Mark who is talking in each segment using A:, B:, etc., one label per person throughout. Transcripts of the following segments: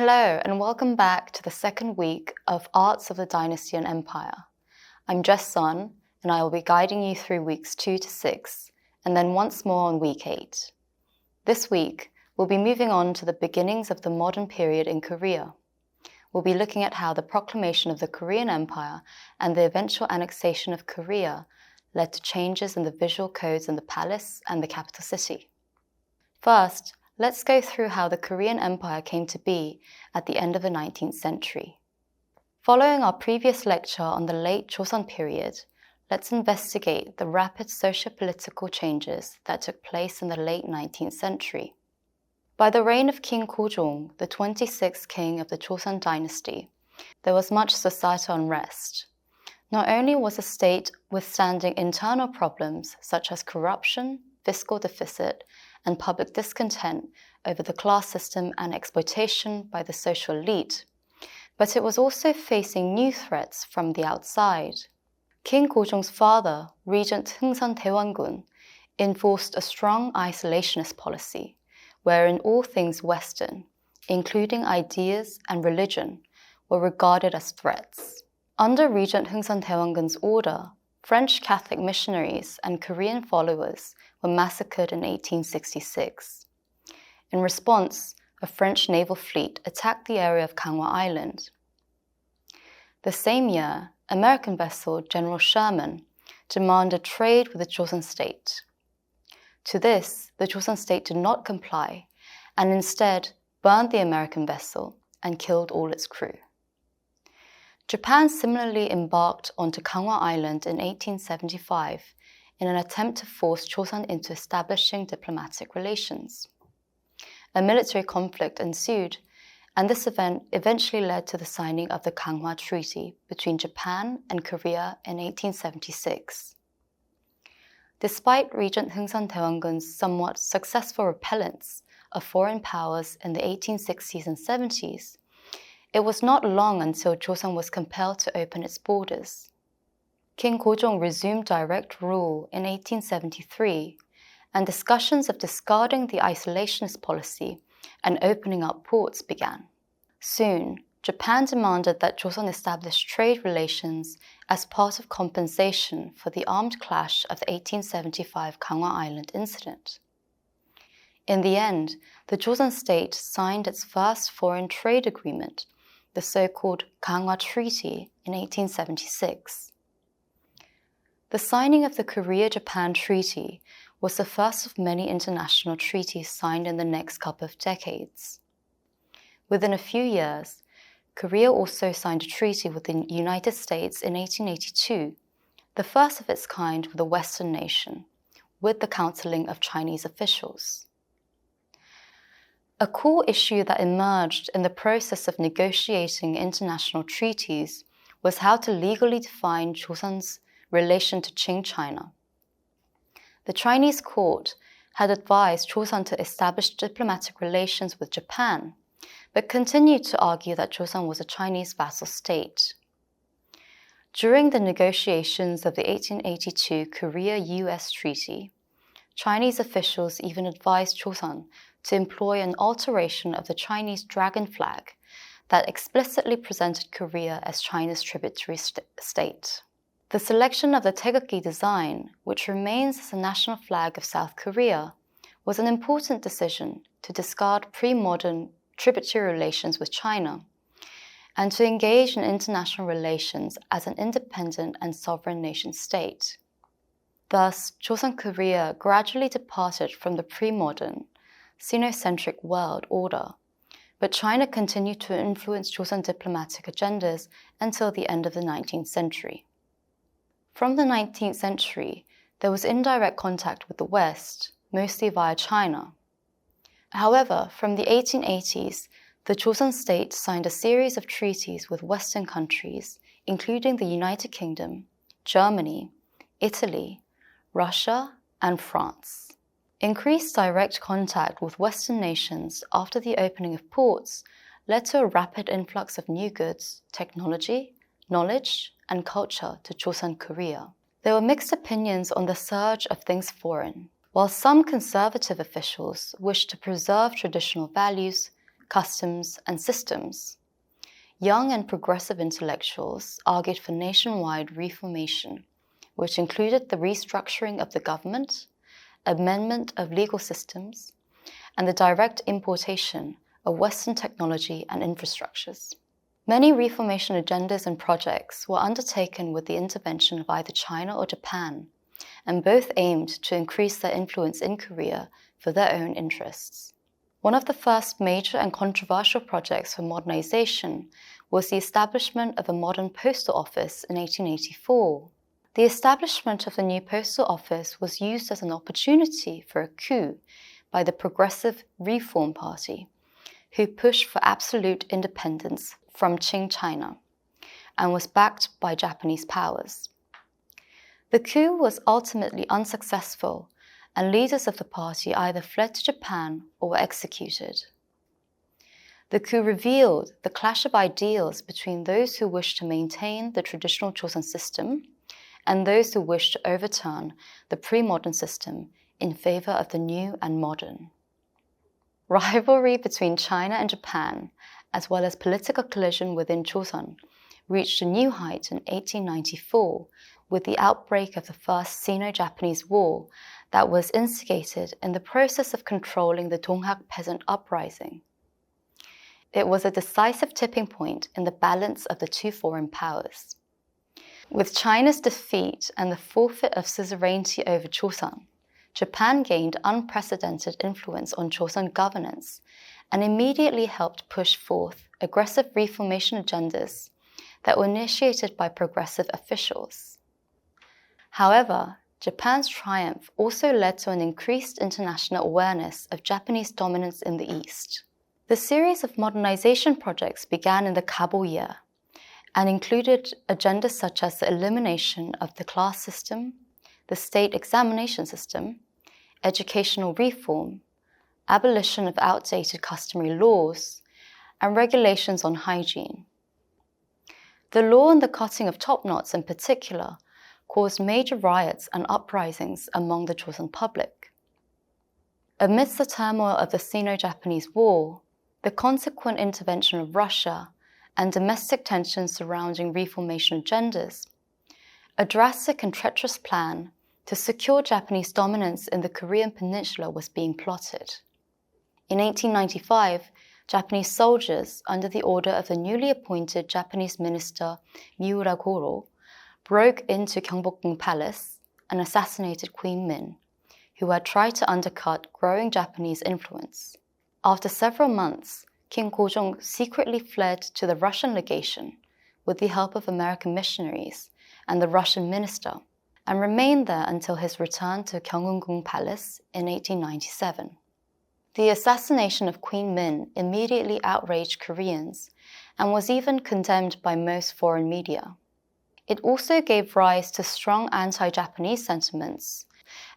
A: Hello, and welcome back to the second week of Arts of the Dynasty and Empire. I'm Jess Sun, and I will be guiding you through weeks 2 to 6, and then once more on week 8. This week, we'll be moving on to the beginnings of the modern period in Korea. We'll be looking at how the proclamation of the Korean Empire and the eventual annexation of Korea led to changes in the visual codes in the palace and the capital city. First, let's go through how the Korean Empire came to be at the end of the 19th century. Following our previous lecture on the late Joseon period, let's investigate the rapid socio-political changes that took place in the late 19th century. By the reign of King Gojong, the 26th king of the Joseon dynasty, there was much societal unrest. Not only was the state withstanding internal problems such as corruption, fiscal deficit, and public discontent over the class system and exploitation by the social elite, but it was also facing new threats from the outside. King Gojong's father, Regent Heungsan Daewongun, enforced a strong isolationist policy, wherein all things Western, including ideas and religion, were regarded as threats. Under Regent Heungsan Daewongun's order, French Catholic missionaries and Korean followers were massacred in 1866. In response, a French naval fleet attacked the area of Gangwon Island. The same year, American vessel General Sherman demanded trade with the Joseon state. To this, the Joseon state did not comply and instead burned the American vessel and killed all its crew. Japan similarly embarked onto Gangwon Island in 1875 in an attempt to force Joseon into establishing diplomatic relations. A military conflict ensued, and this event eventually led to the signing of the Ganghwa Treaty between Japan and Korea in 1876. Despite Regent Heungsan Daewongun's somewhat successful repellence of foreign powers in the 1860s and 70s, it was not long until Joseon was compelled to open its borders. King Gojong resumed direct rule in 1873, and discussions of discarding the isolationist policy and opening up ports began. Soon, Japan demanded that Joseon establish trade relations as part of compensation for the armed clash of the 1875 Gangwon Island incident. In the end, the Joseon state signed its first foreign trade agreement, the so-called Ganghwa Treaty, in 1876. The signing of the Korea-Japan Treaty was the first of many international treaties signed in the next couple of decades. Within a few years, Korea also signed a treaty with the United States in 1882, the first of its kind with a Western nation, with the counseling of Chinese officials. A core issue that emerged in the process of negotiating international treaties was how to legally define Joseon's relation to Qing China. The Chinese court had advised Joseon to establish diplomatic relations with Japan, but continued to argue that Joseon was a Chinese vassal state. During the negotiations of the 1882 Korea-US Treaty, Chinese officials even advised Joseon to employ an alteration of the Chinese dragon flag that explicitly presented Korea as China's tributary state. The selection of the Taegukgi design, which remains as the national flag of South Korea, was an important decision to discard pre-modern tributary relations with China and to engage in international relations as an independent and sovereign nation-state. Thus, Joseon Korea gradually departed from the pre-modern, Sinocentric world order, but China continued to influence Joseon diplomatic agendas until the end of the 19th century. From the 19th century, there was indirect contact with the West, mostly via China. However, from the 1880s, the Joseon state signed a series of treaties with Western countries, including the United Kingdom, Germany, Italy, Russia, and France. Increased direct contact with Western nations after the opening of ports led to a rapid influx of new goods, technology, knowledge, and culture to Joseon Korea. There were mixed opinions on the surge of things foreign. While some conservative officials wished to preserve traditional values, customs, and systems. Young and progressive intellectuals argued for nationwide reformation, which included the restructuring of the government, amendment of legal systems, and the direct importation of Western technology and infrastructures. Many reformation agendas and projects were undertaken with the intervention of either China or Japan, and both aimed to increase their influence in Korea for their own interests. One of the first major and controversial projects for modernization was the establishment of a modern postal office in 1884. The establishment of the new postal office was used as an opportunity for a coup by the Progressive Reform Party, who pushed for absolute independence from Qing China and was backed by Japanese powers. The coup was ultimately unsuccessful, and leaders of the party either fled to Japan or were executed. The coup revealed the clash of ideals between those who wished to maintain the traditional Joseon system and those who wished to overturn the pre-modern system in favor of the new and modern. Rivalry between China and Japan, as well as political collision within Joseon, reached a new height in 1894 with the outbreak of the First Sino-Japanese War that was instigated in the process of controlling the Donghak peasant uprising. It was a decisive tipping point in the balance of the two foreign powers. With China's defeat and the forfeit of suzerainty over Joseon, Japan gained unprecedented influence on Joseon governance and immediately helped push forth aggressive reformation agendas that were initiated by progressive officials. However, Japan's triumph also led to an increased international awareness of Japanese dominance in the East. The series of modernization projects began in the Kabo year and included agendas such as the elimination of the class system, the state examination system, educational reform, abolition of outdated customary laws, and regulations on hygiene. The law on the cutting of top knots in particular caused major riots and uprisings among the Joseon public. Amidst the turmoil of the Sino-Japanese War, the consequent intervention of Russia, and domestic tensions surrounding reformation agendas, a drastic and treacherous plan to secure Japanese dominance in the Korean peninsula was being plotted. In 1895, Japanese soldiers, under the order of the newly appointed Japanese minister Miura Goro, broke into Gyeongbokgung Palace and assassinated Queen Min, who had tried to undercut growing Japanese influence. After several months, King Gojong secretly fled to the Russian legation with the help of American missionaries and the Russian minister, and remained there until his return to Gyeongbokgung Palace in 1897. The assassination of Queen Min immediately outraged Koreans and was even condemned by most foreign media. It also gave rise to strong anti-Japanese sentiments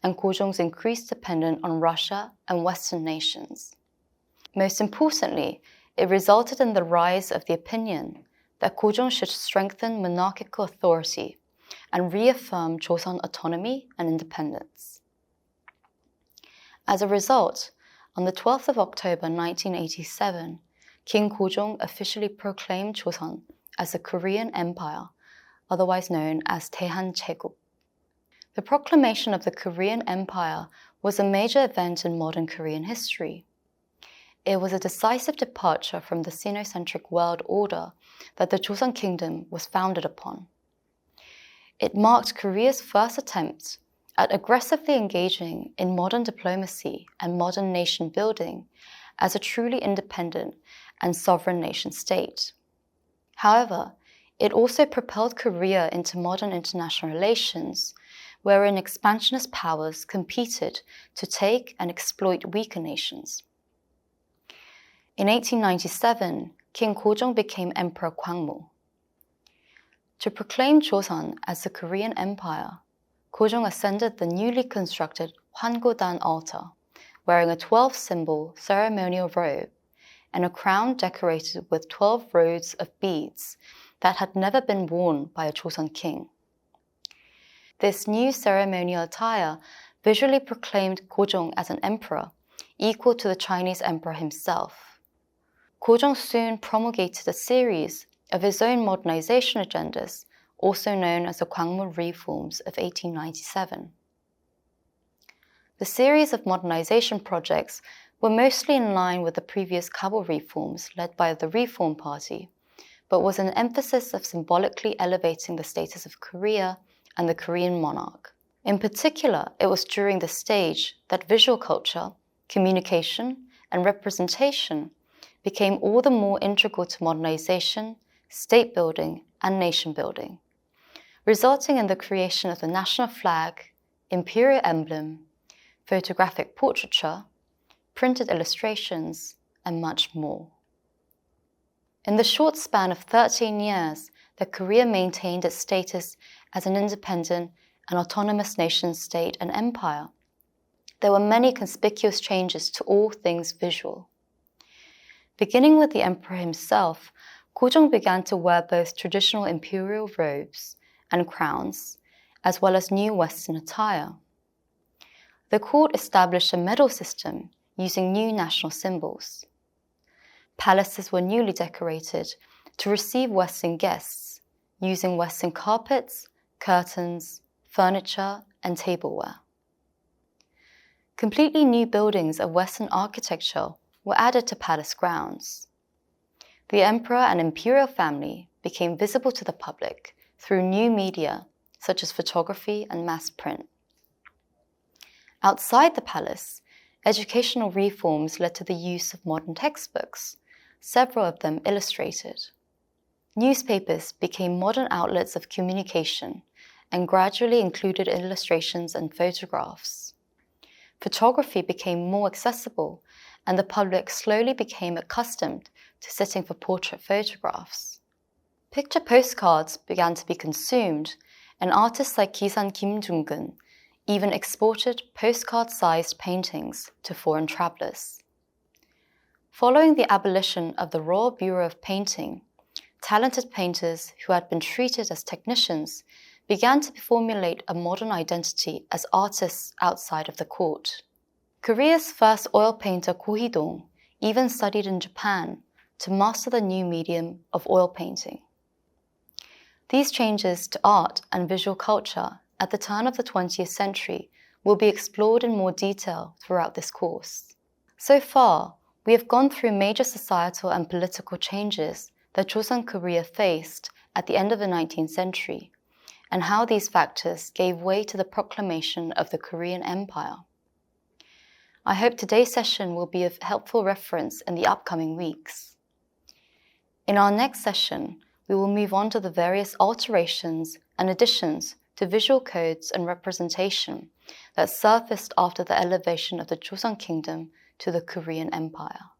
A: and Gojong's increased dependence on Russia and Western nations. Most importantly, it resulted in the rise of the opinion that Gojong should strengthen monarchical authority and reaffirm Joseon autonomy and independence. As a result, on the 12th of October 1987, King Gojong officially proclaimed Joseon as the Korean Empire, otherwise known as Daehan Chaeguk. The proclamation of the Korean Empire was a major event in modern Korean history. It was a decisive departure from the Sinocentric world order that the Joseon Kingdom was founded upon. It marked Korea's first attempt at aggressively engaging in modern diplomacy and modern nation building as a truly independent and sovereign nation state. However, it also propelled Korea into modern international relations, wherein expansionist powers competed to take and exploit weaker nations. In 1897, King Gojong became Emperor Gwangmu. To proclaim Joseon as the Korean Empire, Gojong ascended the newly constructed Hwangodan altar, wearing a 12-symbol ceremonial robe and a crown decorated with 12 rows of beads that had never been worn by a Joseon king. This new ceremonial attire visually proclaimed Gojong as an emperor, equal to the Chinese emperor himself. Kojong soon promulgated a series of his own modernization agendas, also known as the Gwangmul Reforms of 1897. The series of modernization projects were mostly in line with the previous Kabul reforms led by the Reform Party, but was an emphasis of symbolically elevating the status of Korea and the Korean monarch. In particular, it was during this stage that visual culture, communication, and representation became all the more integral to modernization, state building, and nation building, resulting in the creation of the national flag, imperial emblem, photographic portraiture, printed illustrations, and much more. In the short span of 13 years that Korea maintained its status as an independent and autonomous nation-state and empire, there were many conspicuous changes to all things visual. Beginning with the emperor himself, Kojong began to wear both traditional imperial robes and crowns, as well as new Western attire. The court established a medal system using new national symbols. Palaces were newly decorated to receive Western guests, using Western carpets, curtains, furniture, and tableware. Completely new buildings of Western architecture were added to palace grounds. The emperor and imperial family became visible to the public through new media such as photography and mass print. Outside the palace, educational reforms led to the use of modern textbooks, several of them illustrated. Newspapers became modern outlets of communication and gradually included illustrations and photographs. Photography became more accessible, and the public slowly became accustomed to sitting for portrait photographs. Picture postcards began to be consumed, and artists like Kisan Kim Jung-gun even exported postcard-sized paintings to foreign travelers. Following the abolition of the Royal Bureau of Painting, talented painters who had been treated as technicians began to formulate a modern identity as artists outside of the court. Korea's first oil painter Ko Hee-dong even studied in Japan to master the new medium of oil painting. These changes to art and visual culture at the turn of the 20th century will be explored in more detail throughout this course. So far, we have gone through major societal and political changes that Joseon Korea faced at the end of the 19th century, and how these factors gave way to the proclamation of the Korean Empire. I hope today's session will be of helpful reference in the upcoming weeks. In our next session, we will move on to the various alterations and additions to visual codes and representation that surfaced after the elevation of the Joseon Kingdom to the Korean Empire.